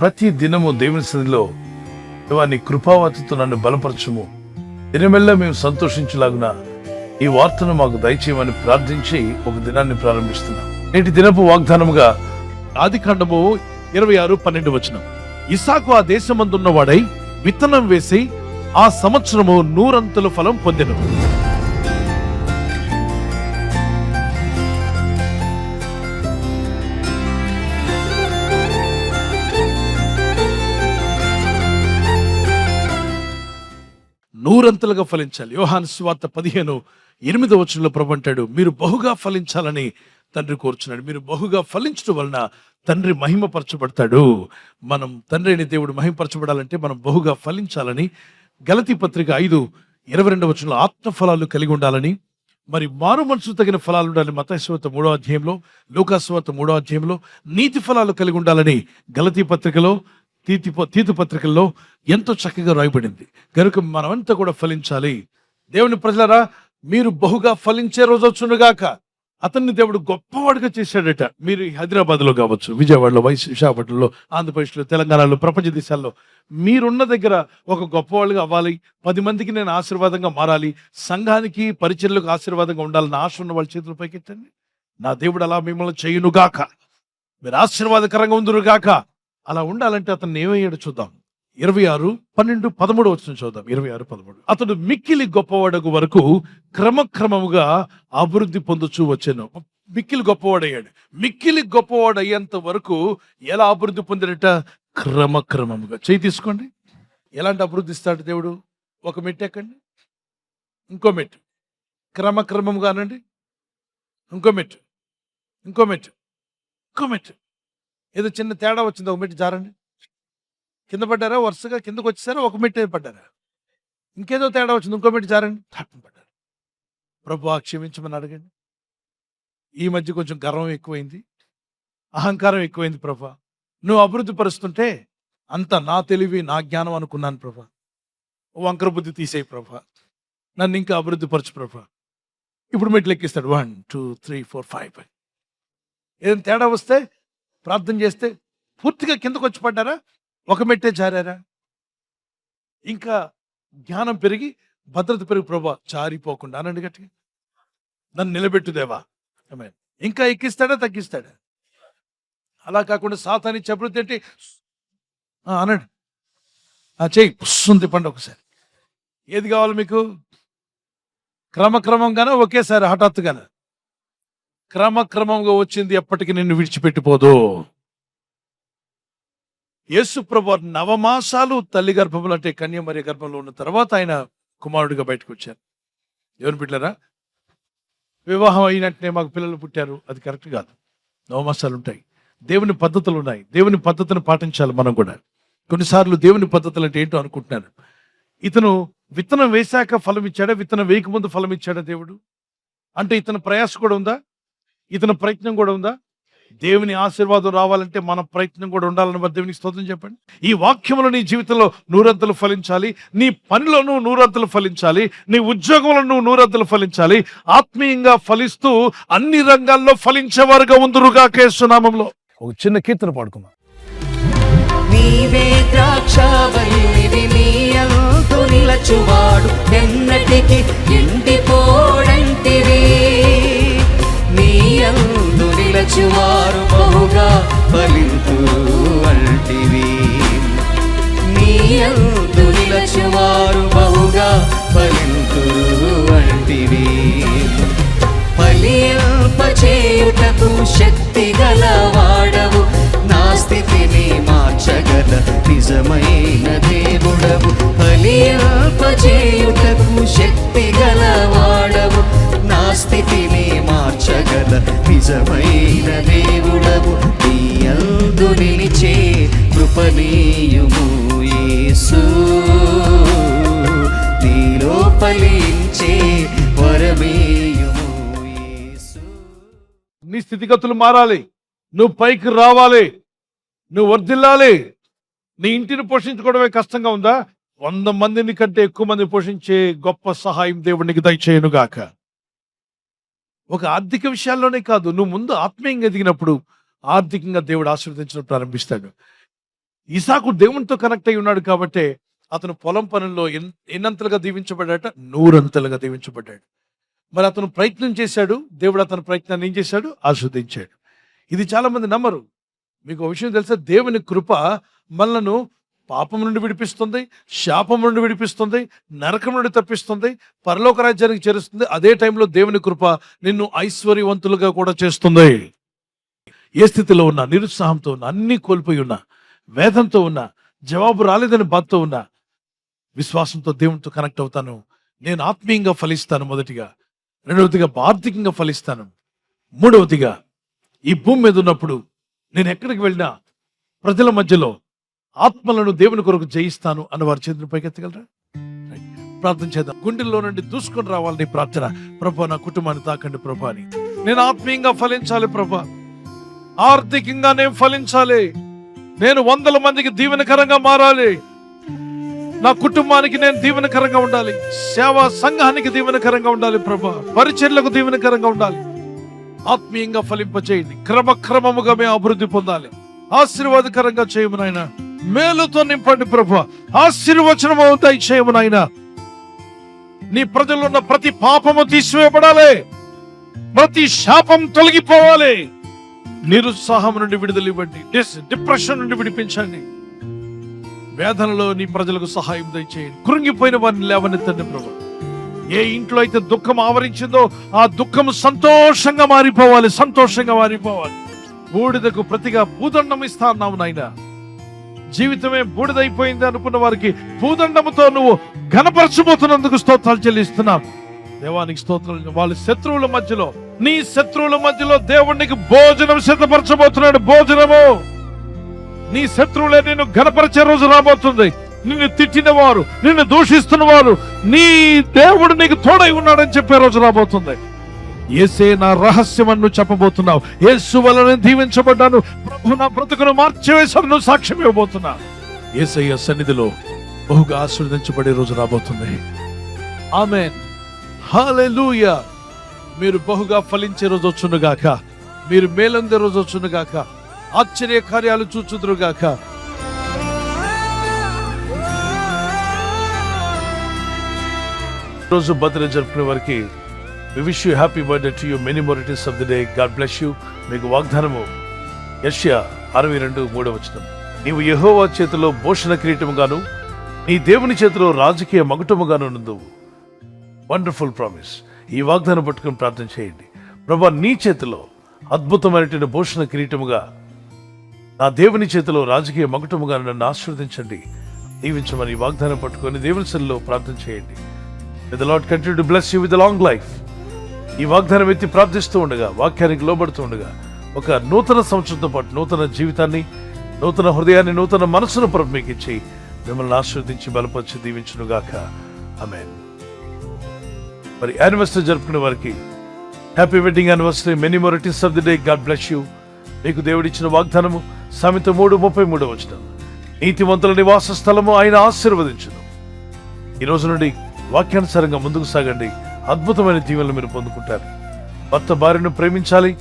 ప్రతి దినము దేవుని సన్నిధిలో దేవా నీ కృపావతితో నన్ను బలపరచుము, దినమెల్లా మేము సంతోషించలాగున ఈ వార్తను మాకు దయచేయమని ప్రార్థించి ఒక దినాన్ని ప్రారంభిస్తున్నాం. నేటి దినపు వాగ్దానముగా ఆదికాండము 26:12 ఇస్సాకు ఆ దేశమందున్న వాడై విత్తనం వేసి ఆ సంవత్సరము 100 ఫలం పొందెను. నూరంతలుగా ఫలించాలి. యోహాను సువార్త 15:8 ప్రభు అంటాడు, మీరు బహుగా ఫలించాలని తండ్రి కోరుచున్నాడు. మీరు బహుగా ఫలించడం వలన తండ్రి మహిమపరచబడతాడు. మనం తండ్రి అయిన దేవుడు మహిమపరచబడాలంటే మనం బహుగా ఫలించాలని, గలతీ పత్రిక 5:22 ఆత్మ ఫలాలు కలిగి ఉండాలని, మరి మారు మనసు తగిన ఫలాలు ఉండాలని మత్తయి సువార్త 3:అధ్యాయంలో, లూకా సువార్త 3:అధ్యాయంలో నీతి ఫలాలు కలిగి ఉండాలని గలతీ పత్రికలో, తీతు పత్రికల్లో ఎంతో చక్కగా రాయబడింది. కనుక మనమంతా కూడా ఫలించాలి. దేవుని ప్రజలారా, మీరు బహుగా ఫలించే రోజు వచ్చునుగాక. అతన్ని దేవుడు గొప్పవాడుగా చేశాడట. మీరు హైదరాబాద్లో కావచ్చు, విజయవాడలో, విశాఖపట్నంలో, ఆంధ్రప్రదేశ్లో, తెలంగాణలో, ప్రపంచ దేశాల్లో మీరున్న దగ్గర ఒక గొప్పవాళ్ళుగా అవ్వాలి. 10 మందికి నేను ఆశీర్వాదంగా మారాలి, సంఘానికి పరిచర్లకు ఆశీర్వాదంగా ఉండాలని ఆశ ఉన్న వాళ్ళ చేతుల పైకెత్తండి. నా దేవుడు అలా మిమ్మల్ని చేయునుగాక, మీరు ఆశీర్వాదకరంగా ఉందురుగాక. అలా ఉండాలంటే అతను ఏమయ్యాడు చూద్దాం. 26:12-13 చూద్దాం. 26:13 అతడు మిక్కిలి గొప్పవాడగు వరకు క్రమక్రమముగా అభివృద్ధి పొందుచూ వచ్చాను. మిక్కిలి గొప్పవాడయ్యాడు. మిక్కిలి గొప్పవాడు అయ్యేంత వరకు ఎలా అభివృద్ధి పొందాడట? క్రమక్రమముగా. చేయి తీసుకోండి. ఎలాంటి అభివృద్ధి ఇస్తాడు దేవుడు? ఒక మెట్టు ఎక్కండి, ఇంకో మెట్టు, క్రమక్రమముగా అనండి, ఇంకో మెట్టు, ఇంకో మెట్టు, ఇంకో మెట్టు. ఏదో చిన్న తేడా వచ్చింది, ఒక మెట్టు జారండి. కింద పడ్డారా? వరుసగా కిందకు వచ్చేసారా? ఒక మెట్టు పడ్డారా? ఇంకేదో తేడా వచ్చింది, ఇంకో మెట్టు జారండి, పడ్డారు. ప్రభువా క్షమించమని అడగండి. ఈ మధ్య కొంచెం గర్వం ఎక్కువైంది, అహంకారం ఎక్కువైంది ప్రభువా. నువ్వు అభివృద్ధి పరుస్తుంటే అంత నా తెలివి, నా జ్ఞానం అనుకున్నాను ప్రభువా. వంకర బుద్ధి తీసేయి ప్రభువా, నన్ను ఇంకా అభివృద్ధి పరచు ప్రభువా. ఇప్పుడు మెట్లు ఎక్కిస్తాడు. 1 2 3 4 5. ఏదైనా తేడా వస్తే ప్రార్థన చేస్తే పూర్తిగా కిందకు వచ్చి పడ్డారా? ఒక మెట్టే జారారా? ఇంకా జ్ఞానం పెరిగి భద్రత పెరిగి ప్రభా జారిపోకుండా అనండి గట్టిగా, నన్ను నిలబెట్టుదేవా. ఆమేన్. ఇంకా ఎక్కిస్తాడా తగ్గిస్తాడా? అలా కాకుండా సాతాని చెబుతుంది ఏంటి అనండి. చెయ్యి పుస్సుంది పండి ఒకసారి. ఏది కావాలి మీకు? క్రమక్రమంగానే ఒకేసారి హఠాత్తుగానే? క్రమక్రమంగా వచ్చింది ఎప్పటికీ నిన్ను విడిచిపెట్టిపోదు. యేసు ప్రభు 9 మాసాలు తల్లి గర్భంలో, అంటే కన్యమరియ గర్భంలో ఉన్న తర్వాత ఆయన కుమారుడిగా బయటకు వచ్చారు. ఎవరు బిడ్డలారా, వివాహం అయినట్టునే మాకు పిల్లలు పుట్టారు, అది కరెక్ట్ కాదు. 9 మాసాలు ఉంటాయి. దేవుని పద్ధతులు ఉన్నాయి. దేవుని పద్ధతిని పాటించాలి మనం కూడా. కొన్నిసార్లు దేవుని పద్ధతులు అంటే ఏంటో అనుకుంటున్నాను. ఇతను విత్తనం వేశాక ఫలం ఇచ్చాడా? విత్తనం వేయకముందు ఫలం ఇచ్చాడా దేవుడు? అంటే ఇతని ప్రయాస కూడా ఉందా? ఇతని ప్రయత్నం కూడా ఉందా? దేవుని ఆశీర్వాదం రావాలంటే మన ప్రయత్నం కూడా ఉండాలని మరి దేవునికి స్తోత్రం చెప్పండి. ఈ వాక్యములు నీ జీవితంలో 100 ఫలించాలి. నీ పనిలో నువ్వు 100 ఫలించాలి. నీ ఉద్యోగంలో నువ్వు 100 ఫలించాలి. ఆత్మీయంగా ఫలిస్తూ అన్ని రంగాల్లో ఫలించేవారుగా ఉందురుగాక యేసు నామములో. ఒక చిన్న కీర్తన పాడుకుందాం. నీవే ద్రాక్షావల్లివి, నీ యందు నిలచువాడు ఎన్నటికి ఎండిపోడంటివి. నీ యందు నిలచువారు బహుగా ఫలింతురు అంటివి. నీ యందు నిలచువారు బహుగా ఫలింతురు అంటివి. ఫలింపచేయుటకు శక్తి గలవాడవు, నా స్థితిని మార్చగల నిజమైన దేవుడవు. ఫలింపచేయుటకు శక్తి గలవాడవు, నా స్థితిని మార్చగల నిజమైన దేవుడవు. నీ యందు నిలిచే కృపనీయుము యేసు, నీలో ఫలించే వరమేయుము యేసు. నీ స్థితిగతులు మారాలి, నువ్వు పైకి రావాలి, నువ్వు వర్ధిల్లాలి. నీ ఇంటిని పోషించుకోవడమే కష్టంగా ఉందా? 100 మందిని కంటే ఎక్కువ మంది పోషించే గొప్ప సహాయం దేవునికి దయచేయునుగాక. ఒక ఆర్థిక విషయాల్లోనే కాదు, నువ్వు ముందు ఆత్మీయంగా ఎదిగినప్పుడు ఆర్థికంగా దేవుడు ఆశీర్వదించడం ప్రారంభిస్తాడు. ఇసాకు దేవునితో కనెక్ట్ అయి ఉన్నాడు కాబట్టి అతను పొలం పనుల్లో ఎన్నంతలుగా దీవించబడ్డాట? 100 అంతలుగా దీవించబడ్డాడు. మరి అతను ప్రయత్నం చేశాడు, దేవుడు అతని ప్రయత్నాన్ని ఏం చేశాడు? ఆస్వాదించాడు. ఇది చాలా మంది నమ్మరు. మీకు ఒక విషయం తెలుసా? దేవుని కృప మనలను పాపం నుండి విడిపిస్తుంది, శాపం నుండి విడిపిస్తుంది, నరకం నుండి తప్పిస్తుంది, పరలోక రాజ్యానికి చేరుస్తుంది. అదే టైంలో దేవుని కృప నిన్ను ఐశ్వర్యవంతులుగా కూడా చేస్తుంది. ఏ స్థితిలో ఉన్నా, నిరుత్సాహంతో ఉన్నా, అన్ని కోల్పోయి ఉన్నా, వేదంతో ఉన్నా, జవాబు రాలేదని బాధతో ఉన్నా, విశ్వాసంతో దేవునితో కనెక్ట్ అవుతాను. నేను ఆత్మీయంగా ఫలిస్తాను. మొదటిగా. రెండవదిగా ఆర్థికంగా ఫలిస్తాను. మూడవదిగా ఈ భూమి మీద ఉన్నప్పుడు నేను ఎక్కడికి వెళ్ళినా ప్రజల మధ్యలో ఆత్మలను దేవుని కొరకు జయిస్తాను అన్న వారి చేతులు పైకెత్తగలరా? ప్రార్థన చేద్దాం. గుండెల్లో నుండి దూసుకొని రావాలని ప్రార్థన. ప్రభా, నా కుటుంబాన్ని తాకండి ప్రభా అని. నేను ఆత్మీయంగా ఫలించాలి ప్రభా, ఆర్థికంగా నేను ఫలించాలి, నేను 100 మందికి దీవెనకరంగా మారాలి, నా కుటుంబానికి నేను దీవెనకరంగా ఉండాలి, సేవా సంఘానికి దీవెనకరంగా ఉండాలి ప్రభా, పరిచర్లకు దీవెనకరంగా ఉండాలి. ఆత్మీయంగా ఫలింపచేయండి. క్రమక్రమముగా మేము అభివృద్ధి పొందాలి. ఆశీర్వాదకరంగా చేయము నాయన. మేలుతో నింపండి ప్రభా. ఆశీర్వచనము దయచేయము నాయన. నీ ప్రజల్లో ఉన్న ప్రతి పాపము తీసివేయబడాలి, ప్రతి శాపం తొలగిపోవాలి. నిరుత్సాహం నుండి విడుదల ఇవ్వండి, డిప్రెషన్ నుండి విడిపించండి. వేదనలో నీ ప్రజలకు సహాయం దయచేయండి. కృంగిపోయిన వారిని లేవనెత్తండి ప్రభు. ఏ ఇంట్లో అయితే దుఃఖం ఆవరించిందో ఆ దుఃఖం సంతోషంగా మారిపోవాలి, సంతోషంగా మారిపోవాలి. బూడిదకు ప్రతిగా భూదండం ఇస్తా అన్నావు నాయన. జీవితమే బూడిదైపోయింది అనుకున్న వారికి భూదండముతో నువ్వు ఘనపరచబోతున్నందుకు స్తోత్రాలు చెల్లిస్తున్నాం. దేవానికి స్తోత్రాలు. వాళ్ళ శత్రువుల మధ్యలో, నీ శత్రువుల మధ్యలో దేవునికి భోజనం సిద్ధపరచబోతున్నాడు. భోజనము. నీ శత్రువులే నిన్ను ఘనపరిచే రోజు రాబోతుంది. నిన్ను తిట్టిన వారు, నిన్ను దూషిస్తున్న వారు, నీ దేవుడు నీకు తోడై ఉన్నాడని చెప్పే రోజు రాబోతుంది. యేసే నా రహస్యమని నువ్వు చెప్పబోతున్నావు. యేసు వలన దీవించబడ్డాను, ప్రభు నా బ్రతుకును మార్చివేశాను, నువ్వు సాక్ష్యం ఇవ్వబోతున్నా. యేసయ్య సన్నిధిలో బహుగా ఆశీర్వదించబడే రోజు రాబోతుంది. ఆమేన్. హల్లెలూయా. మీరు బహుగా ఫలించే రోజు వచ్చునుగాక, మీరు మేలొందే రోజు వచ్చునుగాక, ఆశ్చర్య కార్యాలు చూచుదురుగాక. రోజు బర్త్డే జరుపుకునే వారికి we wish you happy birthday to you, many more returns of the day. God bless you. మీకు వాగ్దానము యెషయా 62:3 నీవు యెహోవా చేతిలో భూషణ కిరీటముగాను నీ దేవుని చేతిలో రాజకీయ మకుటముగాను నుందువు. Wonderful promise. ఈ వాగ్దానం పట్టుకుని ప్రార్థన చేయండి. ప్రభువా, నీ చేతిలో అద్భుతమైనటువంటి భూషణ కిరీటముగా, నా దేవుని చేతిలో రాజకీయ మకుటముగా నన్ను ఆశీర్వదించండి, దీవించమని వాగ్దానం పట్టుకొని దేవుని సన్నిధిలో ప్రార్థన చేయండి. May the Lord continue to bless you with a long life. ఈ వాగ్దానం ఎత్తి ప్రార్థిస్తూ ఉండగా, వాక్యానికి లోబడుతూ ఉండగా, ఒక నూతన సంవత్సరంతో పాటు నూతన జీవితాన్ని, నూతన హృదయాన్ని, నూతన మనసును ప్రభు మీకు ఇచ్చి మిమ్మల్ని ఆశీర్వదించి బలపరిచి దీవించునుగాక. ఆమేన్. మరి యానివర్సరీ జరుపుకునే వారికి happy wedding anniversary, many more returns of the day. God bless you. మీకు దేవుడిచ్చిన వాగ్దానము సామెత 3:33 నీతిమంతుల నివాస స్థలము ఆయన ఆశీర్వదించును. ఈ రోజు నుండి వాక్యానుసారంగా ముందుకు సాగండి. అద్భుతమైన దీవెనలు మీరు పొందుకుంటారు. భర్త భార్యను ప్రేమించాలి,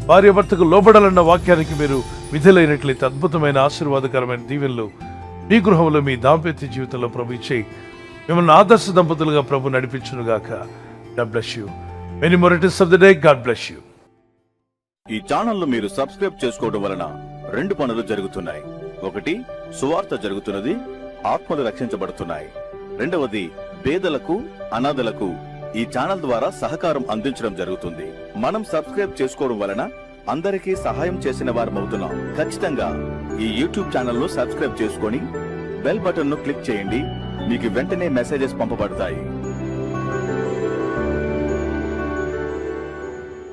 భార్య భర్తకు లోబడాలన్న వాక్యానికి మీరు విధులైనట్లయితే అద్భుతమైన ఆశీర్వాదకరమైన దీవెనలు మీ గృహంలో, మీ దాంపత్య జీవితంలో ప్రభు ఇచ్చే మిమ్మల్ని ఆదర్శ దంపతులుగా ప్రభు నడిపించునుగాక. God bless you. Many more returns of the day. God bless you. ఈ ఛానల్ ను మీరు సబ్స్క్రైబ్ చేసుకోవడం వలన 2 పనులు జరుగుతున్నాయి. ఒకటి, సువార్త జరుగుతున్నది, ఆత్మలు రక్షించబడుతున్నాయి. రెండవది, పేదలకు, అనాథలకు ఈ ఛానల్ ద్వారా సహకారం అందించడం జరుగుతుంది. మనం సబ్స్క్రైబ్ చేసుకోవడం వలన అందరికీ సహాయం చేసిన వారమవుతున్నాం. ఖచ్చితంగా ఈ యూట్యూబ్ ఛానల్ ను సబ్స్క్రైబ్ చేసుకొని బెల్ బటన్ ను క్లిక్ చేయండి. మీకు వెంటనే మెసేజెస్ పంపబడతాయి.